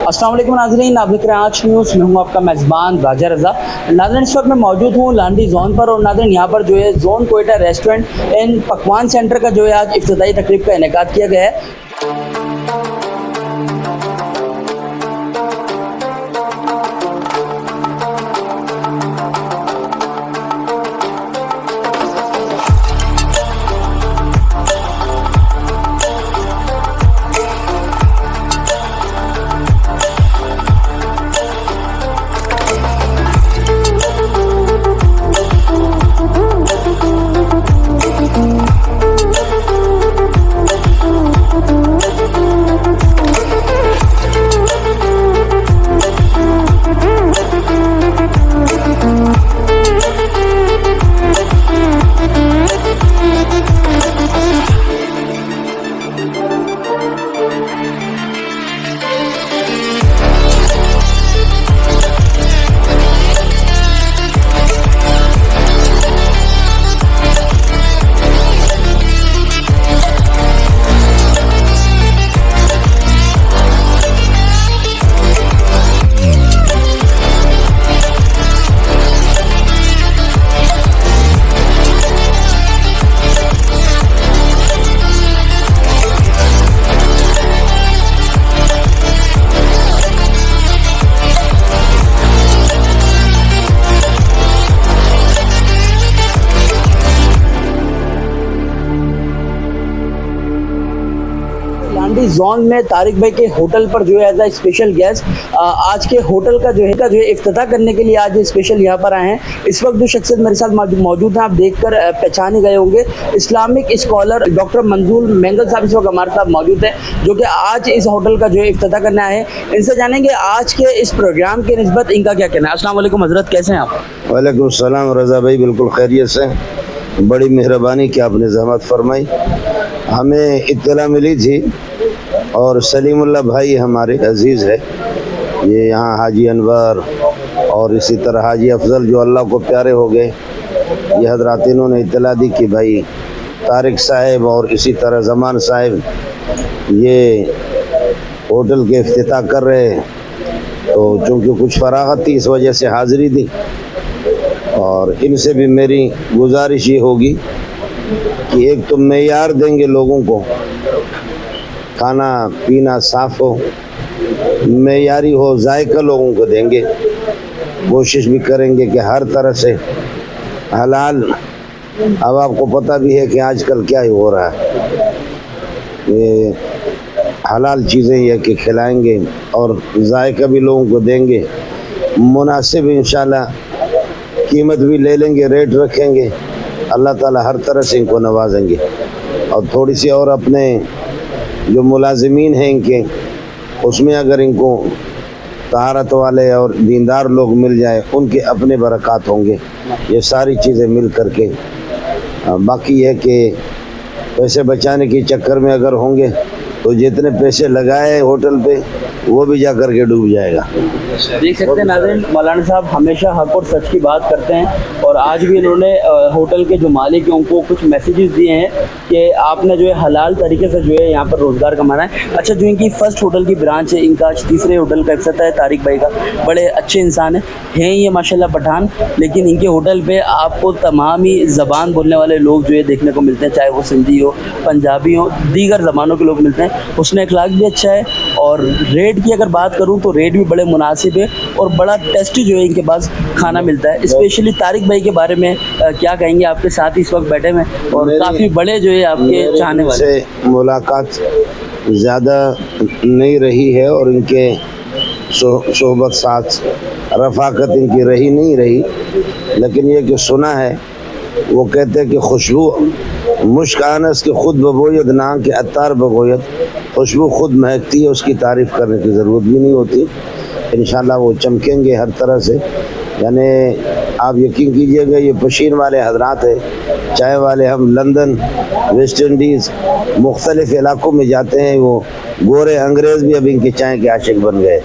अस्सलाम वालेकुम नाज़रीन, आप देख रहे हैं आज न्यूज़ में हूँ आपका मेज़बान राजा रज़ा। नाज़रीन इस वक्त मैं मौजूद हूँ लांडी जोन पर और नाज़रीन यहाँ पर जो है जोन कोयटा रेस्टोरेंट एंड पकवान सेंटर का जो है आज इफ्तिताई तकरीब का इनेकाद किया गया है। लांडी जोन में तारिक भाई के होटल पर जो है एज अ स्पेशल गेस्ट आज के होटल का जो है इफ्तिताह करने के लिए आज स्पेशल यहाँ पर आए हैं। इस वक्त जो शख्सियत मेरे साथ मौजूद हैं, आप देखकर पहचाने गए होंगे, इस्लामिक स्कॉलर डॉक्टर मंजूर मेंगल साहब इस वक्त हमारे साथ मौजूद हैं, जो कि आज इस होटल का जो है इफ्तिताह करने आए हैं। इनसे जानेंगे आज के इस प्रोग्राम के निस्बत इनका क्या कहना है। अस्सलाम वालेकुम हज़रत, कैसे हैं आप? वालेकुम सलाम रज़ा भाई, बिल्कुल खैरियत से, बड़ी मेहरबानी कि आपने ज़हमत फरमाई। हमें इत्तला मिली थी और सलीमुल्लाह भाई हमारे अजीज़ है, ये यहाँ हाजी अनवर और इसी तरह हाजी अफजल जो अल्लाह को प्यारे हो गए, ये हजरात इन्होंने इत्तला दी कि भाई तारिक साहब और इसी तरह ज़मान साहब ये होटल के इफ्तिताह कर रहे हैं। तो चूँकि कुछ फरागत थी इस वजह से हाज़िरी दी और इनसे भी मेरी गुजारिश ये होगी कि एक तो मेयार देंगे लोगों को, खाना पीना साफ़ हो, मेयारी हो, जायका लोगों को देंगे। कोशिश भी करेंगे कि हर तरह से हलाल, अब आपको पता भी है कि आजकल क्या ही हो रहा है, ये हलाल चीज़ें ये कि खिलाएंगे और जायका भी लोगों को देंगे, मुनासिब इंशाल्लाह कीमत भी ले लेंगे, रेट रखेंगे, अल्लाह ताला हर तरह से इनको नवाजेंगे। और थोड़ी सी और अपने जो मुलाजिमीन हैं इनके, उसमें अगर इनको तहारत वाले और दीनदार लोग मिल जाए, उनके अपने बरक़ात होंगे। ये सारी चीज़ें मिल कर के बाकी है कि पैसे बचाने के चक्कर में अगर होंगे तो जितने पैसे लगाए होटल पे वो भी जा कर के डूब जाएगा। देख सकते हैं नाज़रीन, मौलाना साहब हमेशा हक और सच की बात करते हैं और आज भी इन्होंने होटल के जो मालिक हैं उनको कुछ मैसेजेस दिए हैं कि आपने जो है हलाल तरीके से जो है यहाँ पर रोज़गार कमाना है। अच्छा, जो इनकी फ़र्स्ट होटल की ब्रांच है, इनका आज तीसरे होटल का इफ्तिताह है तारिक भाई का। बड़े अच्छे इंसान हैं ये माशाल्लाह पठान, लेकिन इनके होटल पर आपको तमाम ही ज़बान बोलने वाले लोग जो है देखने को मिलते हैं, चाहे वो सिंधी हो, पंजाबी हो, दीगर ज़बानों के लोग मिलते हैं। हुस्न अखलाक भी अच्छा है और रेट की अगर बात करूं तो रेट भी बड़े मुनासिब है और बड़ा टेस्टी जो है इनके पास खाना मिलता है। स्पेशली तारिक भाई के बारे में क्या कहेंगे? आपके साथ इस वक्त बैठे हैं और काफ़ी बड़े जो है आपके चाहने वाले से मुलाकात ज़्यादा नहीं रही है और इनके सोहबत साथ रफ़ाकत इनकी नहीं रही, लेकिन ये कि सुना है, वो कहते हैं कि खुशबू मुश्क आनस के खुद बबोयत ना के अतार बबोयत, खुशबू खुद महकती है, उसकी तारीफ़ करने की ज़रूरत भी नहीं होती। इंशाल्लाह वो चमकेंगे हर तरह से। यानी आप यकीन कीजिएगा, ये पशीन वाले हजरात है, चाय वाले, हम लंदन, वेस्ट इंडीज़, मुख्तलिफ़ इलाक़ों में जाते हैं, वो गोरे अंग्रेज़ भी अब इनकी चाय के आशिक बन गए।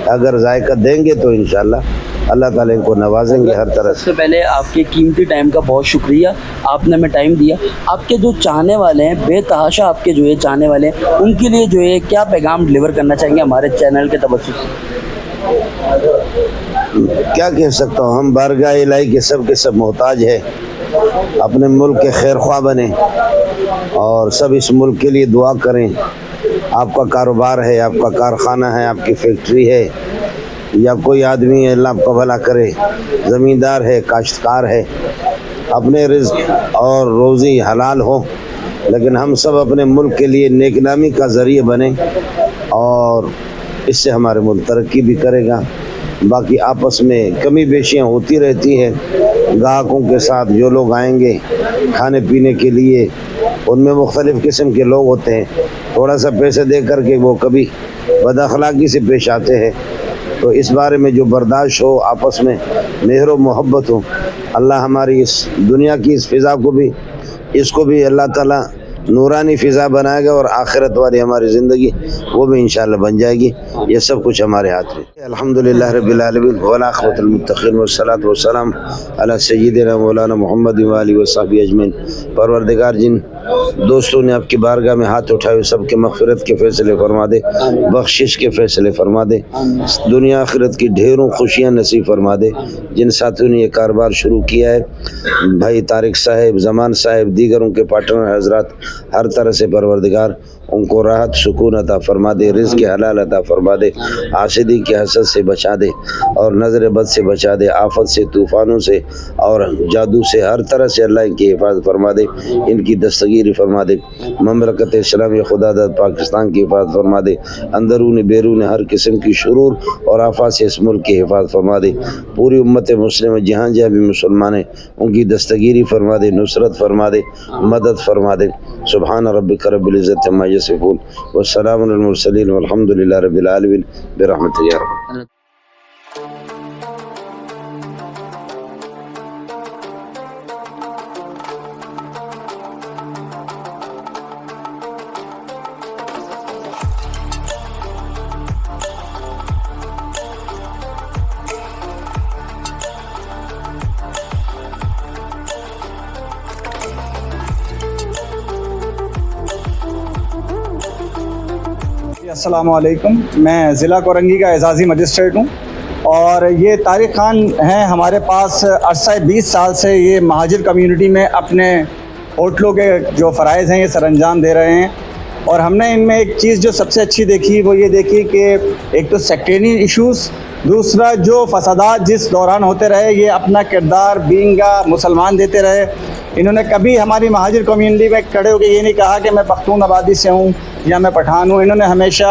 अगर जायका देंगे तो इंशाल्लाह अल्लाह ताला इनको नवाजेंगे हर तरह से। सबसे पहले आपके कीमती टाइम का बहुत शुक्रिया, आपने हमें टाइम दिया। आपके जो चाहने वाले हैं, बेतहाशा आपके जो है चाहने वाले हैं, उनके लिए जो है क्या पैगाम डिलीवर करना चाहेंगे हमारे चैनल के तवज्जुह से? क्या कह सकता हूँ, हम बारगाह इलाही के सब मोहताज है। अपने मुल्क के खैर ख्वाह बने और सब इस मुल्क के लिए दुआ करें। आपका कारोबार है, आपका कारखाना है, आपकी फैक्ट्री है, या कोई आदमी है, अल्लाह आपका भला करे, ज़मींदार है, काश्तकार है, अपने रिज़्क़ और रोज़ी हलाल हो, लेकिन हम सब अपने मुल्क के लिए नेकनामी का ज़रिए बने और इससे हमारे मुल्क तरक्की भी करेगा। बाकी आपस में कमी बेशियाँ होती रहती हैं, ग्राहकों के साथ जो लोग आएंगे खाने पीने के लिए, उनमें मुख्तलिफ़ किस्म के लोग होते हैं। थोड़ा सा पैसे दे करके वो कभी बदअखलाक़ी से पेश आते हैं। तो इस बारे में जो बर्दाश्त हो, आपस में मेहर व मोहब्बत हो, अल्लाह हमारी इस दुनिया की इस फ़िज़ा को भी, इसको भी अल्लाह ताला नूरानी फ़िज़ा बनाएगा और आखिरत वाली हमारी ज़िंदगी वो भी इंशाअल्लाह बन जाएगी। ये सब कुछ हमारे हाथ में। अल्हम्दुलिल्लाह रब्बिल आलमीन वल आक़िबतुल मुत्तक़ीन वस्सलातु वस्सलाम अला सय्यिदिना मौलाना मुहम्मद व आलिहि व सहबिहि अजमईन। परवरदिगार, जिन दोस्तों ने आपकी बारगाह में हाथ उठाए, सबके मग़फ़िरत के फ़ैसले फरमा दे, बख्शिश के फ़ैसले फरमा दे, दुनिया आखिरत की ढेरों खुशियाँ नसीब फरमा दे। जिन साथियों ने ये कारोबार शुरू किया है, भाई तारिक साहब, ज़मान साहब, दीगर उनके पार्टनर हज़रात, हर तरह से परवरदिगार उनको राहत सुकून अता फरमा दे, रिज़्क़ हलाल अता फरमा दे, आसिदी के हसद से बचा दे और नज़र बद से बचा दे, आफत से, तूफ़ानों से और जादू से, हर तरह से अल्लाह इनकी हिफाजत फरमा दे, इनकी दस्तगीरी फरमा दे। ममलकत इस्लामी खुदादत पाकिस्तान की हिफाजत फरमा दे, अंदरून बैरून हर किस्म की शुरूर और आफत से इस मुल्क की हिफाजत फरमा दे। पूरी उम्मत मुस्लिम जहाँ जहाँ भी मुसलमान हैं उनकी दस्तगीरी फरमा दे, नुसरत फरमा दे, मदद फरमा दे। सुबहान रब्बिक रब्बिल इज़्ज़ति अम्मा यसिफून व सलामुन अलल मुरसलीन वल्हम्दुलिल्लाहि रब्बिल आलमीन बिरहमतिक या रब्बी। अस्सलाम वालेकुम। मैं ज़िला कोरंगी का एजाज़ी मजिस्ट्रेट हूँ और ये तारिक ख़ान हैं हमारे पास। अरसा 20 साल से ये महाजिर कम्युनिटी में अपने होटलों के जो फ़राइज़ हैं ये सरअंजाम दे रहे हैं। और हमने इनमें एक चीज़ जो सबसे अच्छी देखी वो ये देखी कि एक तो सेक्टेरियन इश्यूज़, दूसरा जो फसादात जिस दौरान होते रहे ये अपना किरदार बींगा मुसलमान देते रहे। इन्होंने कभी हमारी महाजिर कम्युनिटी में खड़े होकर ये नहीं कहा कि मैं पख्तून आबादी से हूँ या मैं पठान हूँ। इन्होंने हमेशा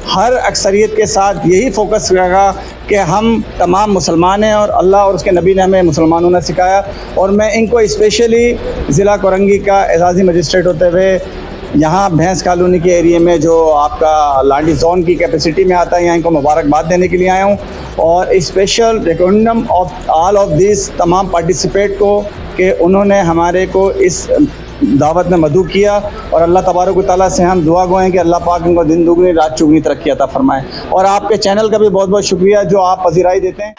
हर अक्सरियत के साथ यही फ़ोकस रखा कि हम तमाम मुसलमान हैं और अल्लाह और उसके नबी ने हमें मुसलमानों ने सिखाया। और मैं इनको स्पेशली ज़िला कोरंगी का एजाज़ी मजिस्ट्रेट होते हुए यहाँ भैंस कॉलोनी के एरिया में जो आपका लांडी जोन की कैपेसिटी में आता है, यहाँ इनको मुबारकबाद देने के लिए आया हूँ। और special recognition of all of this तमाम पार्टिसिपेट को कि उन्होंने हमारे को इस दावत में मदऊ किया। और अल्लाह तबारक व तआला से हम दुआ गो हैं कि अल्लाह पाक इनको दिन दुगनी रात चुगनी तरक्की अता फरमाए। और आपके चैनल का भी बहुत बहुत शुक्रिया जो आप पज़ीराई देते हैं।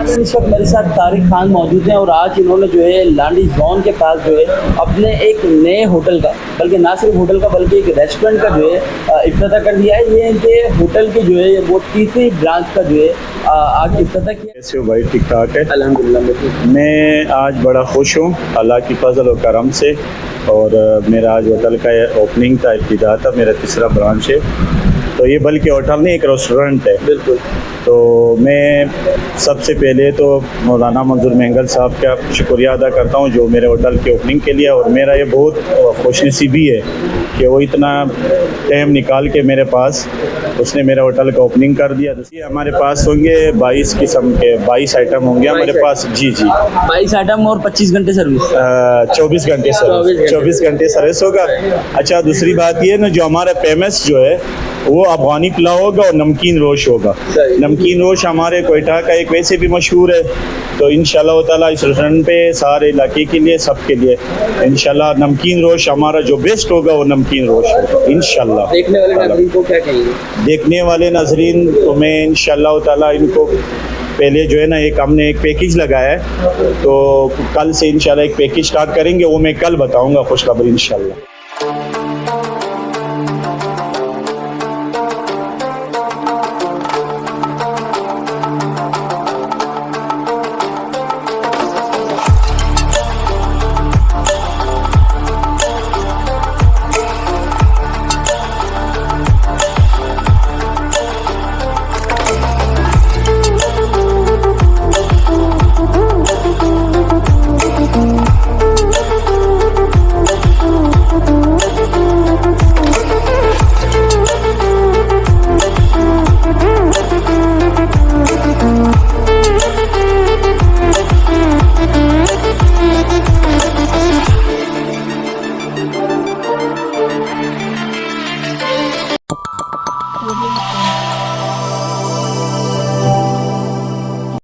नाज़रीन, इस वक्त मेरे साथ तारिक खान मौजूद हैं और आज इन्होंने जो है लांडी जोन के पास जो है अपने एक नए होटल का, बल्कि ना सिर्फ होटल का बल्कि एक रेस्टोरेंट का जो है इफ्तिताह कर दिया है। ये इनके होटल की जो है वो तीसरी ब्रांच का जो है आज इफ्तिताह किया। कैसे हो भाई? ठीक ठाक है। अल्हम्दुलिल्लाह। मैं आज बड़ा खुश हूँ अल्लाह की फजल और करम से, और मेरा आज होटल का ओपनिंग था, इब्तिदा था, मेरा तीसरा ब्रांच है। तो ये बल्कि होटल नहीं, एक रेस्टोरेंट है। बिल्कुल। तो मैं सबसे पहले तो मौलाना मंजूर मेंगल साहब का शुक्रिया अदा करता हूँ जो मेरे होटल के ओपनिंग के लिए, और मेरा ये बहुत खुशनसीबी है कि वो इतना टाइम निकाल के मेरे पास उसने मेरे होटल का ओपनिंग कर दिया। ये हमारे पास होंगे 22 किस्म के 22 आइटम होंगे हमारे पास। जी 22 आइटम और 25 घंटे सर्विस। 24 घंटे सर्विस, 24 घंटे सर्विस होगा। अच्छा, दूसरी बात ये ना, जो हमारा फेमस जो है वो अफगानी पुलाव होगा और नमकीन रोश होगा। नमकीन रोश हमारे कोयटा का एक वैसे भी मशहूर है, तो इंशाल्लाह ताला इस रेस्टोरेंट पे सारे इलाके के लिए, सबके लिए इंशाल्लाह नमकीन रोश हमारा जो बेस्ट होगा वो नमकीन रोश होगा इंशाल्लाह। देखने वाले नाज़रीन को क्या कहेंगे? देखने वाले नाज़रीन तो मैं इंशाल्लाह ताला इनको पहले जो है ना, हमने एक पैकेज लगाया है, तो कल से इंशाल्लाह एक पैकेज स्टार्ट करेंगे, वो मैं कल बताऊँगा खुशखबरी इंशाल्लाह। Audio